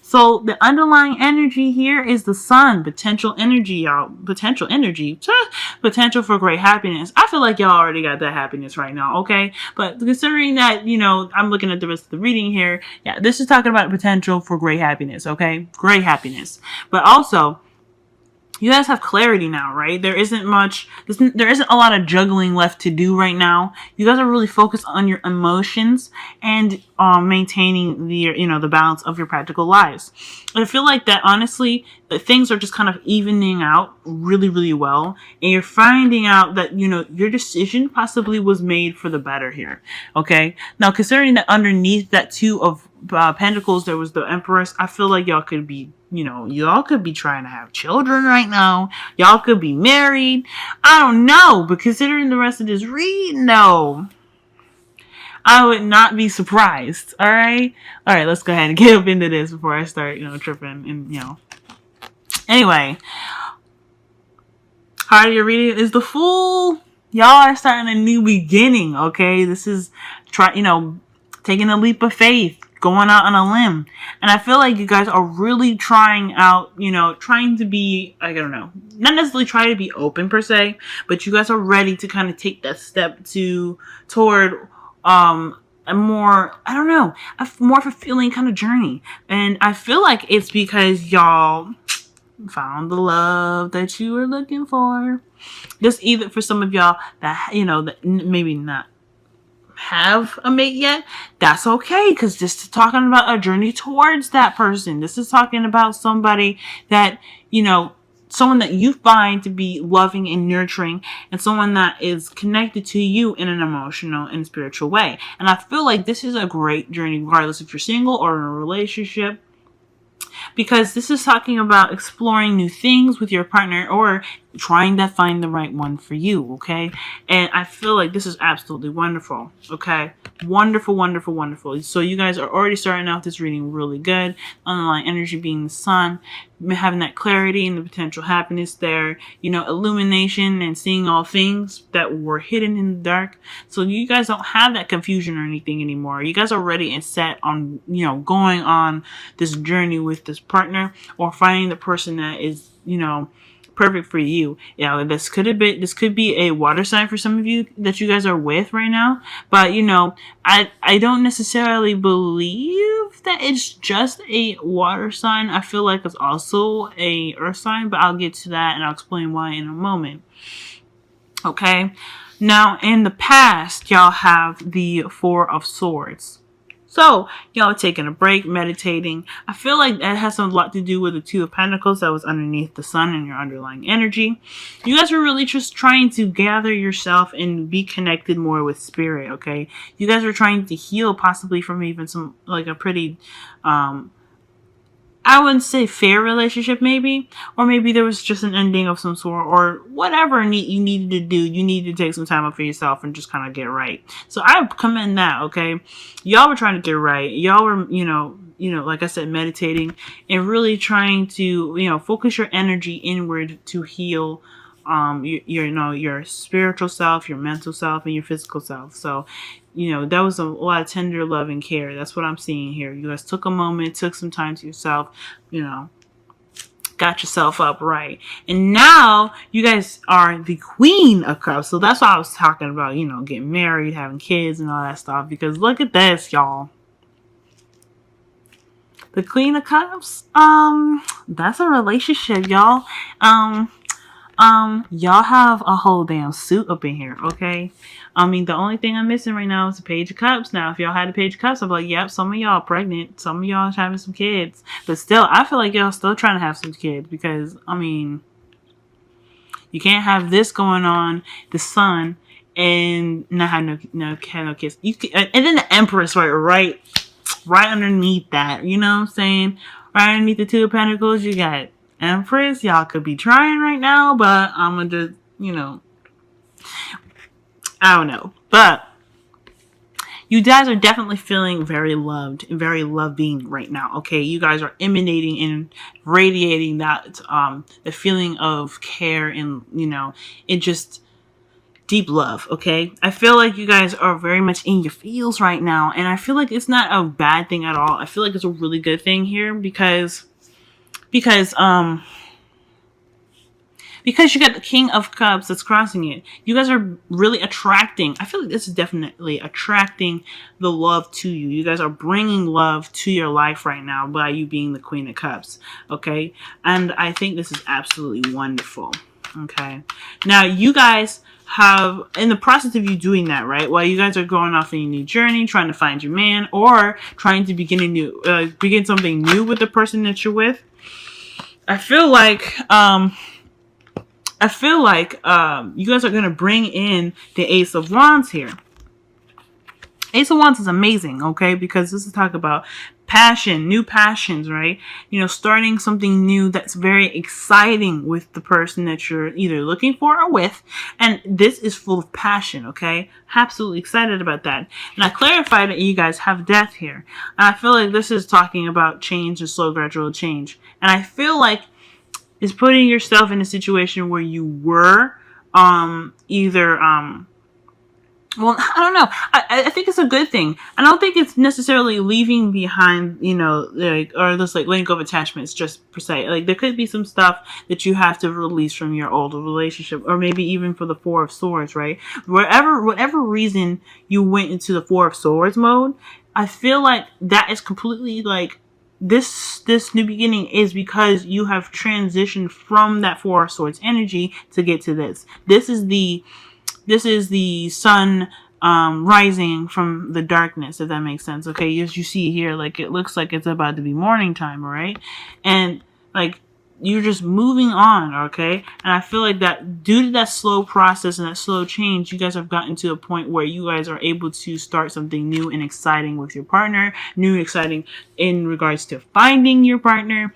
So the underlying energy here is the sun, potential energy, y'all. Potential energy, potential for great happiness. I feel like y'all already got that happiness right now, okay? But considering that, I'm looking at the rest of the reading here. Yeah, this is talking about potential for great happiness, okay? Great happiness. But also, you guys have clarity now, right? There isn't a lot of juggling left to do right now. You guys are really focused on your emotions and maintaining the balance of your practical lives. And I feel like that, honestly, that things are just kind of evening out really, really well. And you're finding out that, your decision possibly was made for the better here. Okay. Now, considering that underneath that Two of Pentacles, there was the Empress, I feel like y'all could be trying to have children right now. Y'all could be married. I don't know, but considering the rest of this read, no. I would not be surprised. All right, let's go ahead and get up into this before I start, tripping and Anyway, heart of your reading is the Fool. Y'all are starting a new beginning. Okay, this is taking a leap of faith, going out on a limb. And I feel like you guys are really trying to be, I don't know, not necessarily try to be open per se, but you guys are ready to kind of take that step toward a more, I don't know, a more fulfilling kind of journey. And I feel like it's because y'all found the love that you were looking for. Just even for some of y'all that, that maybe not have a mate yet, that's okay, because this is talking about a journey towards that person. This is talking about somebody that, someone that you find to be loving and nurturing, and someone that is connected to you in an emotional and spiritual way. And I feel like this is a great journey, regardless if you're single or in a relationship, because this is talking about exploring new things with your partner or trying to find the right one for you, okay? And I feel like this is absolutely wonderful, okay? Wonderful, wonderful, wonderful. So you guys are already starting out this reading really good. Underlying energy being the sun, having that clarity and the potential happiness there, illumination and seeing all things that were hidden in the dark. So you guys don't have that confusion or anything anymore. You guys are ready and set on, going on this journey with this partner or finding the person that is, perfect for you. This could be a water sign for some of you that you guys are with right now. But I don't necessarily believe that it's just a water sign. I feel like it's also a earth sign, but I'll get to that and I'll explain why in a moment. Okay. Now in the past, y'all have the Four of Swords. So, y'all taking a break, meditating. I feel like that has a lot to do with the Two of Pentacles that was underneath the sun and your underlying energy. You guys are really just trying to gather yourself and be connected more with spirit, okay? You guys are trying to heal possibly from even some, like a pretty, I wouldn't say fair relationship maybe, or maybe there was just an ending of some sort, or whatever you needed to do. You needed to take some time up for yourself and just kind of get right. So I commend that, okay? Y'all were trying to get right. Y'all were, like I said, meditating and really trying to, focus your energy inward to heal your spiritual self, your mental self, and your physical self. So, that was a lot of tender love and care. That's what I'm seeing here. You guys took a moment, took some time to yourself, got yourself up right. And now you guys are the Queen of Cups. So that's why I was talking about, getting married, having kids and all that stuff. Because look at this, y'all. The Queen of Cups, that's a relationship, y'all. Y'all have a whole damn suit up in here, okay? I mean, the only thing I'm missing right now is the Page of Cups. Now, if y'all had the Page of Cups, I'm like, yep, some of y'all are pregnant. Some of y'all are having some kids. But still, I feel like y'all still trying to have some kids because, I mean, you can't have this going on, the sun, and not have no kids. And then the Empress, right underneath that, you know what I'm saying? Right underneath the Two of Pentacles, you got Empress. Y'all could be trying right now, but I'm gonna just, I don't know. But you guys are definitely feeling very loved and very loving right now. Okay, you guys are emanating and radiating that the feeling of care, and it just, deep love, okay? I feel like you guys are very much in your feels right now, and I feel like it's not a bad thing at all. I feel like it's a really good thing here because you got the King of Cups that's crossing it. You guys are really attracting. I feel like this is definitely attracting the love to you. You guys are bringing love to your life right now by you being the Queen of Cups, okay? And I think this is absolutely wonderful, okay? Now, you guys have, in the process of you doing that, right, while you guys are going off on a new journey, trying to find your man, or trying to begin something new with the person that you're with, I feel like you guys are going to bring in the Ace of Wands here. Ace of Wands is amazing, okay? Because this is talk about passion, new passions, right? You know, starting something new that's very exciting with the person that you're either looking for or with. And this is full of passion, okay? Absolutely excited about that. And I clarified that you guys have death here. And I feel like this is talking about change and slow, gradual change. And I feel like it's putting yourself in a situation where you were well, I don't know. I think it's a good thing. I don't think it's necessarily leaving behind, you know, like, or just like letting go of attachments just per se. Like, there could be some stuff that you have to release from your old relationship, or maybe even for the Four of Swords, right? Whatever reason you went into the Four of Swords mode, I feel like that is completely like, this new beginning is because you have transitioned from that Four of Swords energy to get to this. This is the sun rising from the darkness, if that makes sense. Okay, as you see here, like, it looks like it's about to be morning time, all right? And like, you're just moving on, okay? And I feel like that due to that slow process and that slow change, you guys have gotten to a point where you guys are able to start something new and exciting with your partner, new and exciting in regards to finding your partner.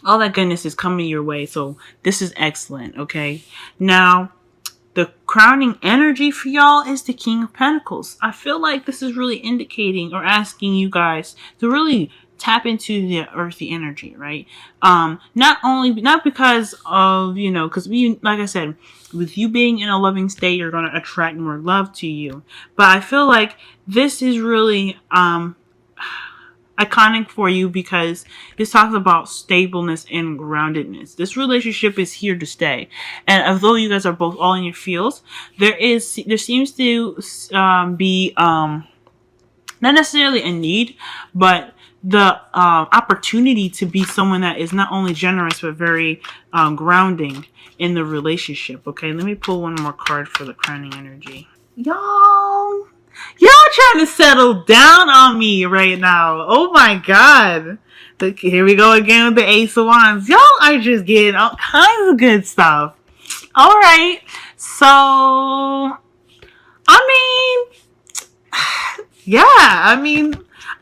All that goodness is coming your way. So this is excellent, okay? Now, the crowning energy for y'all is the King of Pentacles. I feel like this is really indicating or asking you guys to really tap into the earthy energy, right? Not because of, you know, because like I said, with you being in a loving state, you're going to attract more love to you. But I feel like this is really iconic for you because this talks about stableness and groundedness. This relationship is here to stay. And although you guys are both all in your fields, there seems to be not necessarily a need, but the opportunity to be someone that is not only generous but very grounding in the relationship. Okay, let me pull one more card for the crowning energy. Y'all trying to settle down on me right now. Oh my god. Look, here we go again with the Ace of Wands. Y'all are just getting all kinds of good stuff. Alright, so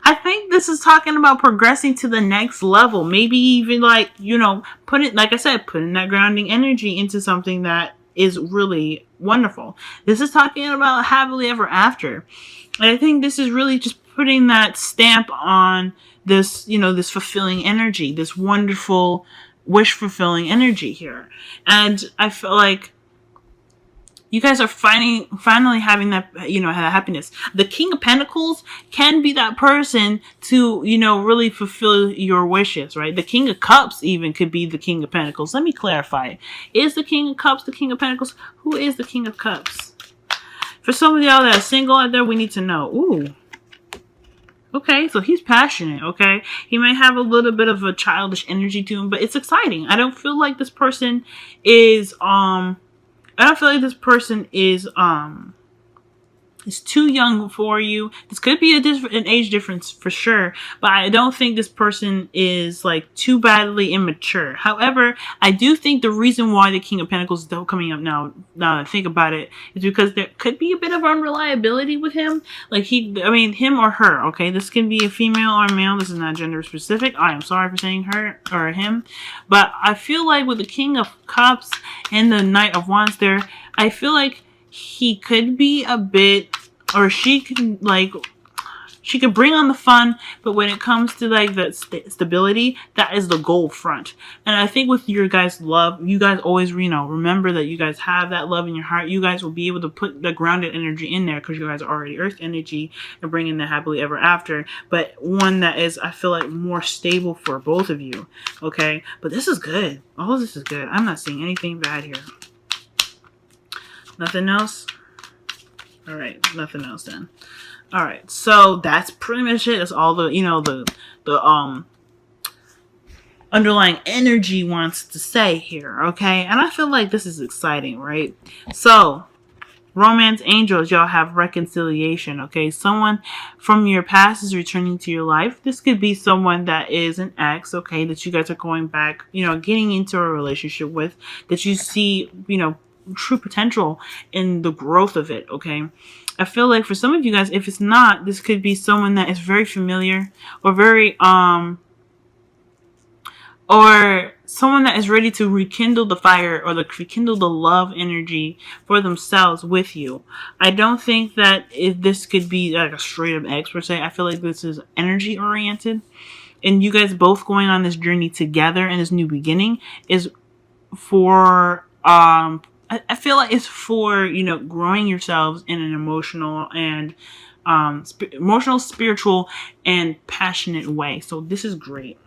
I think this is talking about progressing to the next level. Maybe even, like, you know, putting that grounding energy into something that is really wonderful. This is talking about happily ever after. And I think this is really just putting that stamp on this, you know, this fulfilling energy, this wonderful wish fulfilling energy here. And I feel like you guys are finally having that, you know, that happiness. The King of Pentacles can be that person to, you know, really fulfill your wishes, right? The King of Cups even could be the King of Pentacles. Let me clarify. Is the King of Cups the King of Pentacles? Who is the King of Cups? For some of y'all that are single out there, we need to know. Ooh. Okay, so he's passionate, okay? He might have a little bit of a childish energy to him, but it's exciting. I don't feel like this person is, is too young for you. This could be an age difference for sure, but I don't think this person is like too badly immature. However, I do think the reason why the King of Pentacles is still coming up now that I think about it, is because there could be a bit of unreliability with him. Like him or her, okay? This can be a female or a male. This is not gender specific. I am sorry for saying her or him. But I feel like with the King of Cups and the Knight of Wands there, I feel like he could be a bit, or she can, like, She can bring on the fun, but when it comes to like the stability, that is the goal front. And I think with your guys' love, you guys always, remember that you guys have that love in your heart. You guys will be able to put the grounded energy in there because you guys are already earth energy and bringing the happily ever after. But one that is, I feel like, more stable for both of you. Okay? But this is good. All of this is good. I'm not seeing anything bad here. Nothing else? All right. Nothing else then. All right, so that's pretty much it. That's all the, the underlying energy wants to say here, okay? And I feel like this is exciting, right? So, romance angels, y'all have reconciliation, okay? Someone from your past is returning to your life. This could be someone that is an ex, okay, that you guys are going back, getting into a relationship with, that you see, true potential in the growth of it, okay? I feel like for some of you guys, if it's not, this could be someone that is very familiar or very, or someone that is ready to rekindle the fire or rekindle the love energy for themselves with you. I don't think that if this could be like a straight up ex per se. I feel like this is energy oriented, and you guys both going on this journey together and this new beginning is for, I feel like it's for, growing yourselves in an emotional and spiritual, and passionate way. So this is great.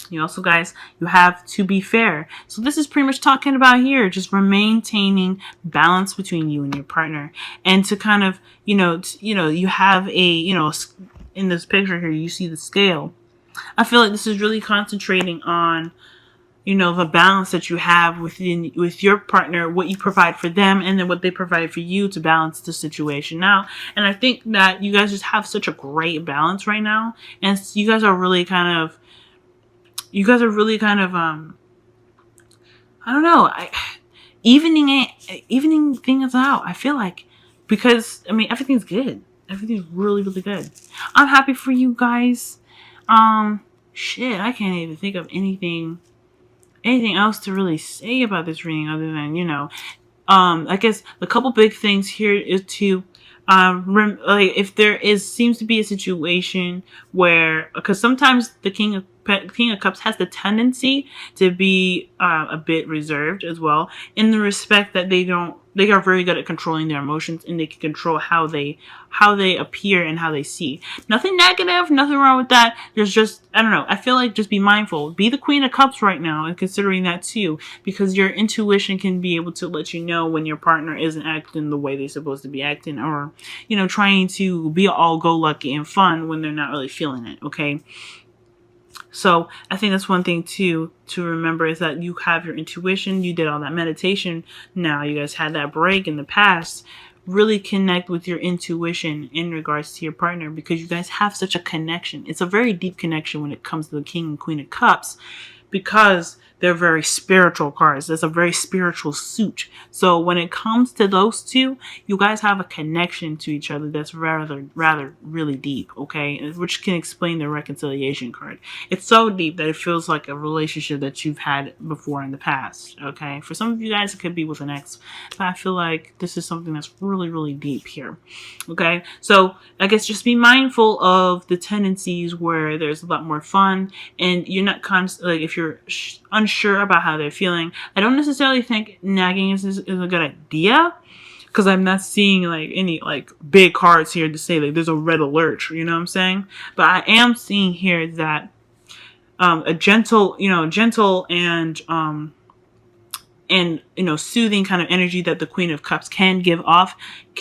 You also, guys, you have to be fair. So this is pretty much talking about here, just maintaining balance between you and your partner, and to kind of, you have a, in this picture here, you see the scale. I feel like this is really concentrating on, the balance that you have with your partner, what you provide for them, and then what they provide for you to balance the situation now. And I think that you guys just have such a great balance right now. And you guys are really kind of, I don't know, evening things out. I feel like, because, everything's good. Everything's really, really good. I'm happy for you guys. Shit, I can't even think of anything else to really say about this reading other than, I guess the couple big things here is to, like, if there seems to be a situation where, because sometimes the King of Cups has the tendency to be a bit reserved as well, in the respect that they are very good at controlling their emotions, and they can control how they appear and how they see. Nothing negative, nothing wrong with that. There's just, I don't know, I feel like just be mindful. Be the Queen of Cups right now, and considering that too, because your intuition can be able to let you know when your partner isn't acting the way they're supposed to be acting, or, trying to be all go lucky and fun when they're not really feeling it, okay? So I think that's one thing too to remember, is that you have your intuition. You did all that meditation. Now you guys had that break in the past. Really connect with your intuition in regards to your partner, because you guys have such a connection. It's a very deep connection when it comes to the King and Queen of Cups, because they're very spiritual cards. That's a very spiritual suit. So when it comes to those two, you guys have a connection to each other that's rather really deep, okay? Which can explain the reconciliation card. It's so deep that it feels like a relationship that you've had before in the past, okay? For some of you guys, it could be with an ex, but I feel like this is something that's really, really deep here, okay? So I guess just be mindful of the tendencies where there's a lot more fun, and you're not like, if you're unsure about how they're feeling, I don't necessarily think nagging is a good idea, because I'm not seeing like any like big cards here to say like there's a red alert, you know what I'm saying? But I am seeing here that a gentle and soothing kind of energy that the Queen of Cups can give off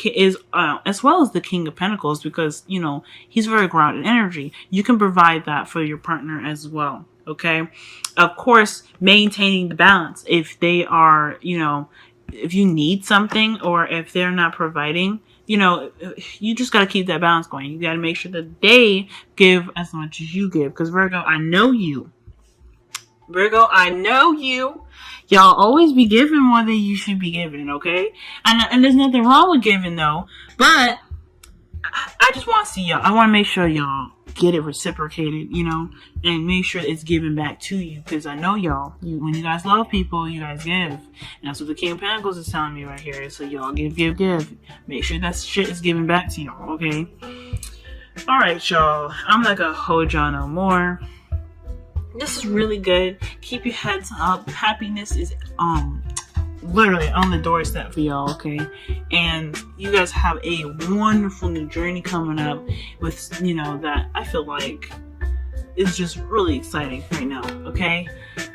is as well as the King of Pentacles, because he's very grounded energy. You can provide that for your partner as well. Okay, of course, maintaining the balance. If they are, if you need something, or if they're not providing, you just got to keep that balance going. You got to make sure that they give as much as you give. Because Virgo, I know you. Y'all always be giving more than you should be giving, okay? And there's nothing wrong with giving, though. But I just want to see y'all. I want to make sure y'all get it reciprocated, and make sure it's given back to you. Because I know y'all, when you guys love people, you guys give. And that's what the King of Pentacles is telling me right here. So y'all give. Make sure that shit is given back to y'all, okay? Alright, y'all. I'm not gonna hold y'all no more. This is really good. Keep your heads up. Happiness is literally on the doorstep for y'all, okay? And you guys have a wonderful new journey coming up with, that I feel like is just really exciting right now, okay?